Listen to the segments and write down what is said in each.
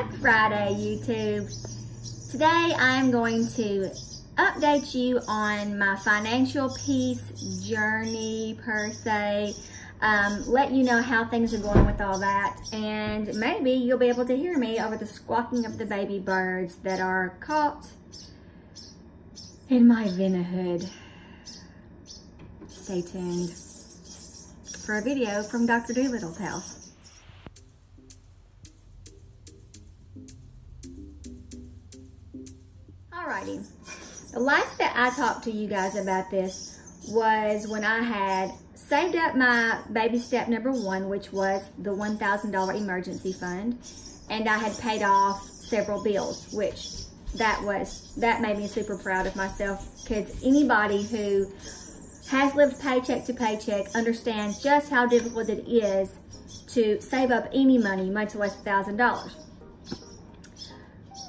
Happy Friday, YouTube. Today I'm going to update you on my financial peace journey per se, let you know how things are going with all that, and maybe you'll be able to hear me over the squawking of the baby birds that are caught in my vinnerhood. Stay tuned for a video from Dr. Doolittle's house. Alrighty, the last that I talked to you guys about this was when I had saved up my baby step number 1, which was the $1,000 emergency fund, and I had paid off several bills, which that made me super proud of myself, because anybody who has lived paycheck to paycheck understands just how difficult it is to save up any money, much less $1,000.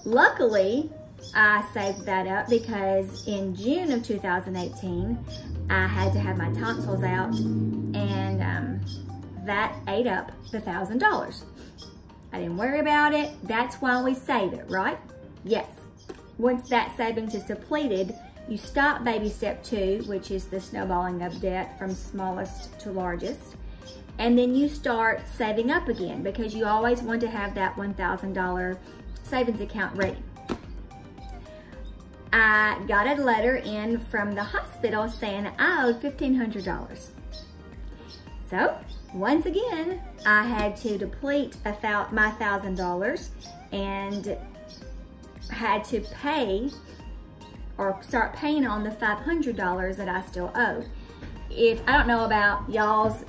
Luckily, I saved that up because in June of 2018, I had to have my tonsils out, and that ate up the $1,000. I didn't worry about it. That's why we save it, right? Yes. Once that savings is depleted, you stop baby step 2, which is the snowballing of debt from smallest to largest, and then you start saving up again because you always want to have that $1,000 savings account ready. I got a letter in from the hospital saying I owed $1,500. So, once again, I had to deplete my $1,000 and had to pay or start paying on the $500 that I still owed. I don't know about y'all's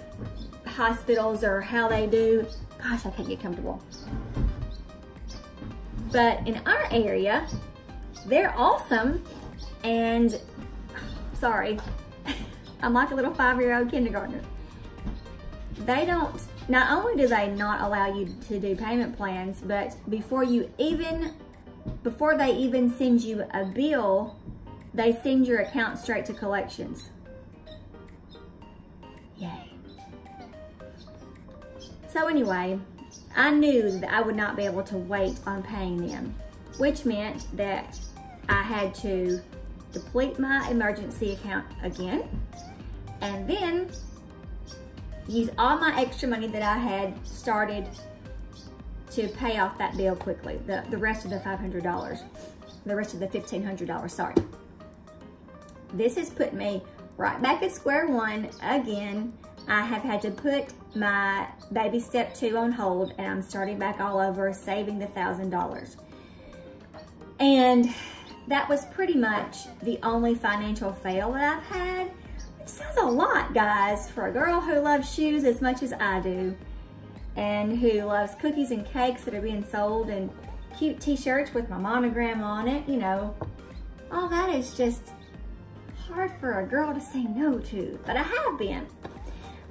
hospitals or how they do, gosh, I can't get comfortable. But in our area, they're awesome, and sorry, I'm like a little 5-year-old kindergartner. They don't, not only do they not allow you to do payment plans, but before they even send you a bill, they send your account straight to collections. Yay. So anyway, I knew that I would not be able to wait on paying them, which meant that I had to deplete my emergency account again, and then use all my extra money that I had started to pay off that bill quickly, the rest of the $500, the rest of the $1,500, sorry. This has put me right back at square one again. I have had to put my baby step 2 on hold, and I'm starting back all over, saving the $1,000. And that was pretty much the only financial fail that I've had, which sounds a lot, guys, for a girl who loves shoes as much as I do, and who loves cookies and cakes that are being sold, and cute t-shirts with my monogram on it, you know. All that is just hard for a girl to say no to, but I have been.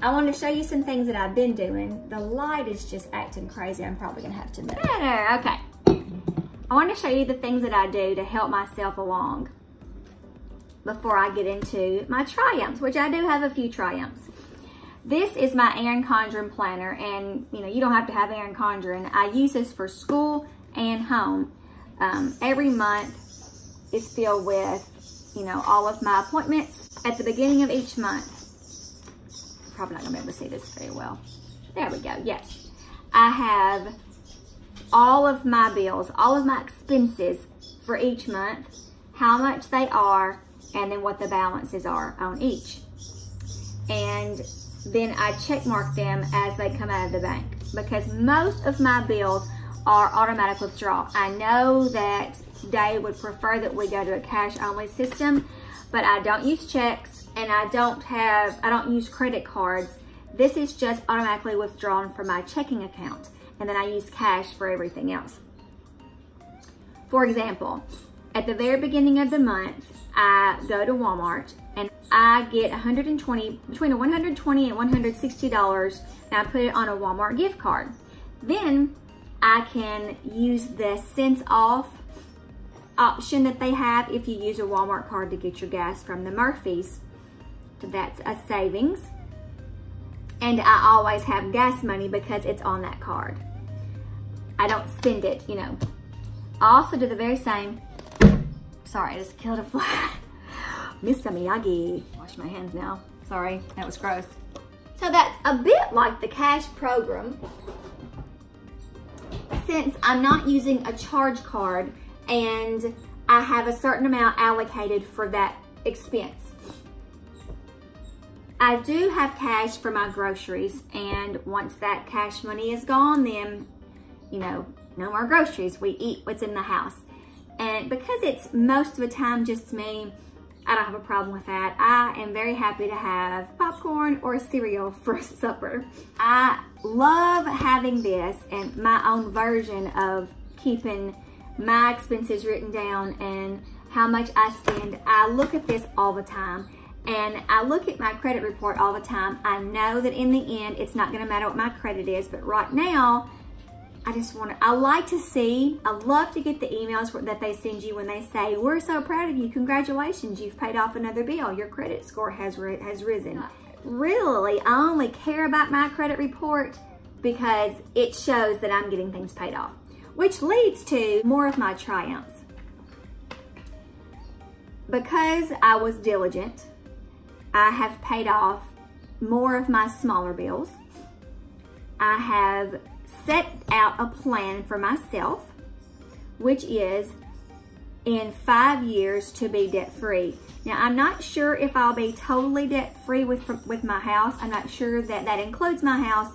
I want to show you some things that I've been doing. The light is just acting crazy. I'm probably gonna have to move. Okay. I want to show you the things that I do to help myself along before I get into my triumphs, which I do have a few triumphs. This is my Erin Condren planner, and you don't have to have Erin Condren. I use this for school and home. Every month is filled with, all of my appointments at the beginning of each month. Probably not gonna be able to see this very well. There we go, yes. I have all of my bills, all of my expenses for each month, how much they are, and then what the balances are on each. And then I check mark them as they come out of the bank, because most of my bills are automatic withdrawal. I know that they would prefer that we go to a cash only system, but I don't use checks, and I don't use credit cards. This is just automatically withdrawn from my checking account, and then I use cash for everything else. For example, at the very beginning of the month, I go to Walmart and I get between $120 and $160, and I put it on a Walmart gift card. Then I can use the cents off option that they have if you use a Walmart card to get your gas from the Murphys. So that's a savings. And I always have gas money because it's on that card. I don't spend it, you know. I also do the very same. Sorry, I just killed a fly. Mr. Miyagi. Wash my hands now. Sorry, that was gross. So that's a bit like the cash program, since I'm not using a charge card and I have a certain amount allocated for that expense. I do have cash for my groceries, and once that cash money is gone, then, you know, no more groceries. We eat what's in the house. And because it's most of the time just me, I don't have a problem with that. I am very happy to have popcorn or cereal for supper. I love having this and my own version of keeping my expenses written down and how much I spend. I look at this all the time, and I look at my credit report all the time. I know that in the end, it's not gonna matter what my credit is, but right now, I like to see, I love to get the emails that they send you when they say, we're so proud of you, congratulations, you've paid off another bill, your credit score has risen. Really, I only care about my credit report because it shows that I'm getting things paid off, which leads to more of my triumphs. Because I was diligent, I have paid off more of my smaller bills. I have set out a plan for myself, which is in 5 years to be debt-free. Now, I'm not sure if I'll be totally debt-free with my house. I'm not sure that that includes my house.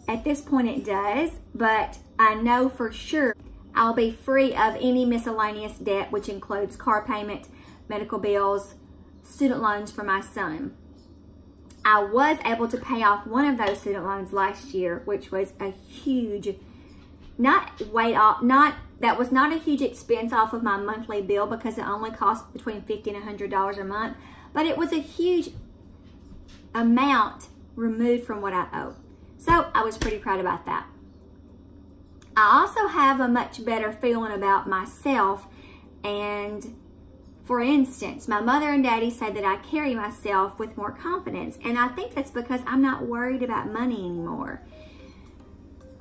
At this point it does, but I know for sure I'll be free of any miscellaneous debt, which includes car payment, medical bills, student loans for my son. I was able to pay off one of those student loans last year, which was a huge, that was not a huge expense off of my monthly bill because it only cost between $50 and $100 a month, but it was a huge amount removed from what I owe. So I was pretty proud about that. I also have a much better feeling about myself, and for instance, my mother and daddy say that I carry myself with more confidence, and I think that's because I'm not worried about money anymore.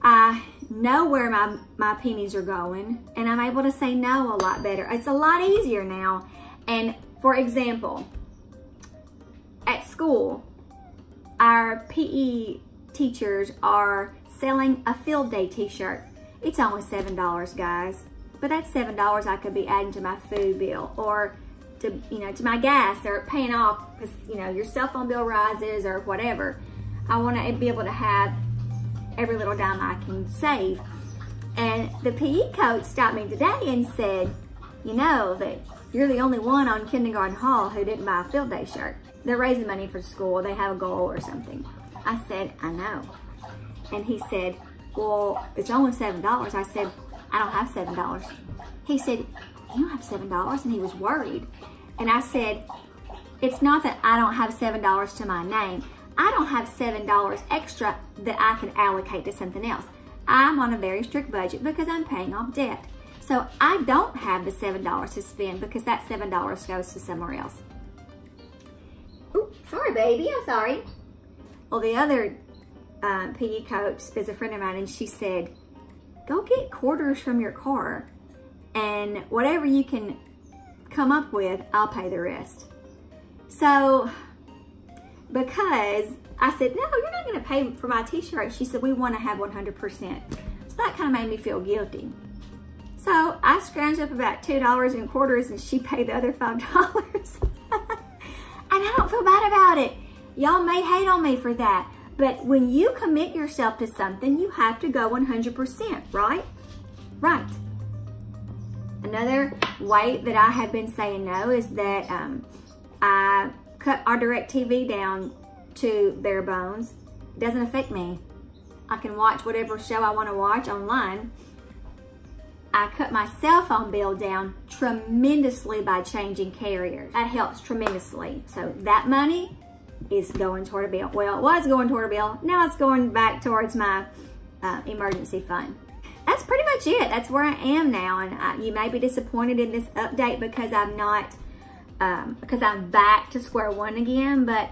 I know where my pennies are going, and I'm able to say no a lot better. It's a lot easier now. And for example, at school, our PE teachers are selling a field day t-shirt. It's only $7, guys. But that's $7 I could be adding to my food bill, or to, you know, to my gas, or paying off because, you know, your cell phone bill rises or whatever. I want to be able to have every little dime I can save. And the PE coach stopped me today and said, you know, that you're the only one on Kindergarten Hall who didn't buy a field day shirt. They're raising money for school. They have a goal or something. I said, I know. And he said, well, it's only $7. I said, I don't have $7. He said, you don't have $7? And he was worried. And I said, it's not that I don't have $7 to my name. I don't have $7 extra that I can allocate to something else. I'm on a very strict budget because I'm paying off debt. So I don't have the $7 to spend because that $7 goes to somewhere else. Ooh, sorry, baby, I'm sorry. Well, the other PE coach is a friend of mine, and she said, go get quarters from your car, and whatever you can come up with, I'll pay the rest. So, because I said, no, you're not gonna pay for my t-shirt. She said, we wanna have 100%. So that kind of made me feel guilty. So I scrounged up about $2 in quarters, and she paid the other $5. And I don't feel bad about it. Y'all may hate on me for that, but when you commit yourself to something, you have to go 100%, right? Right. Another way that I have been saying no is that I cut our DirecTV down to bare bones. It doesn't affect me. I can watch whatever show I want to watch online. I cut my cell phone bill down tremendously by changing carriers. That helps tremendously. So that money is going toward a bill. Well, it was going toward a bill. Now it's going back towards my emergency fund. That's pretty much it. That's where I am now. And you may be disappointed in this update because I'm not, because I'm back to square one again. But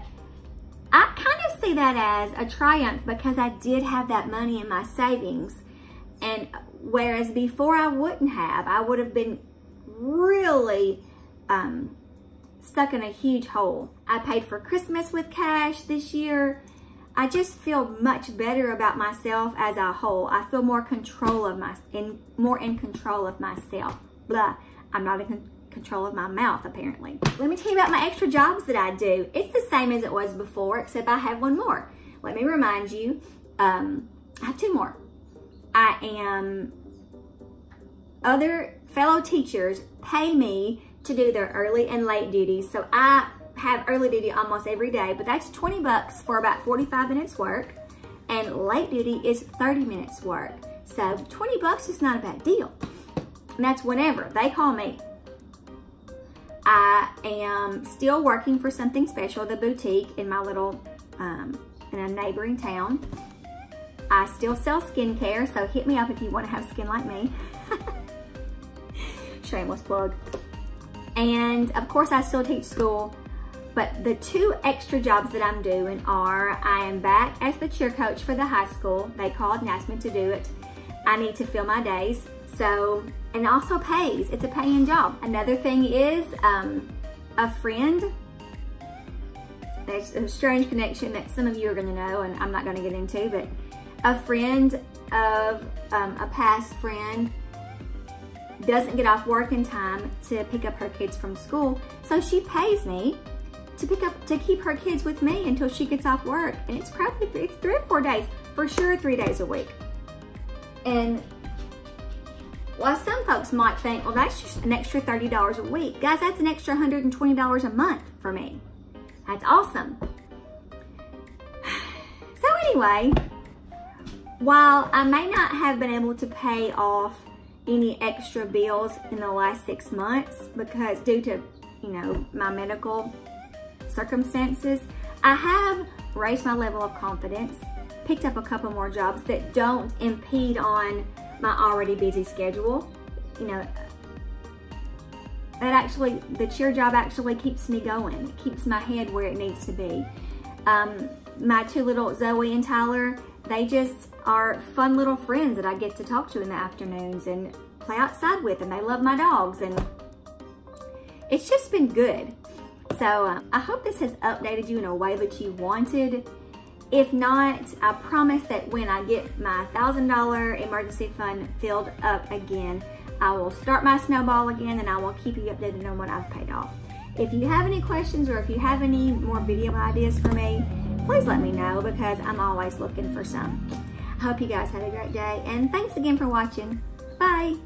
I kind of see that as a triumph because I did have that money in my savings. And whereas before I wouldn't have, I would have been really stuck in a huge hole. I paid for Christmas with cash this year. I just feel much better about myself as a whole. I feel more control of more in control of myself. Blah. I'm not in control of my mouth, apparently. Let me tell you about my extra jobs that I do. It's the same as it was before, except I have one more. Let me remind you, I have two more. Other fellow teachers pay me to do their early and late duties. So I have early duty almost every day, but that's 20 bucks for about 45 minutes work. And late duty is 30 minutes work. So 20 bucks is not a bad deal. And that's whenever they call me. I am still working for Something Special, the boutique in my little, in a neighboring town. I still sell skincare, so hit me up if you want to have skin like me. Shameless plug. And of course I still teach school, but the two extra jobs that I'm doing are, I am back as the cheer coach for the high school. They called and asked me to do it. I need to fill my days. So, and it also pays. It's a paying job. Another thing is a friend. There's a strange connection that some of you are going to know, and I'm not going to get into, but a friend of a past friend doesn't get off work in time to pick up her kids from school, so she pays me to keep her kids with me until she gets off work, and it's 3 or 4 days, for sure 3 days a week. And while some folks might think, well, that's just an extra $30 a week, guys, that's an extra $120 a month for me. That's awesome. So anyway, while I may not have been able to pay off any extra bills in the last 6 months because due to, you know, my medical circumstances, I have raised my level of confidence, picked up a couple more jobs that don't impede on my already busy schedule. You know, the cheer job actually keeps me going. It keeps my head where it needs to be. My two little Zoe and Tyler, they just are fun little friends that I get to talk to in the afternoons and play outside with, and they love my dogs, and it's just been good. So I hope this has updated you in a way that you wanted. If not, I promise that when I get my $1,000 emergency fund filled up again, I will start my snowball again, and I will keep you updated on what I've paid off. If you have any questions or if you have any more video ideas for me, please let me know because I'm always looking for some. I hope you guys have a great day, and thanks again for watching. Bye.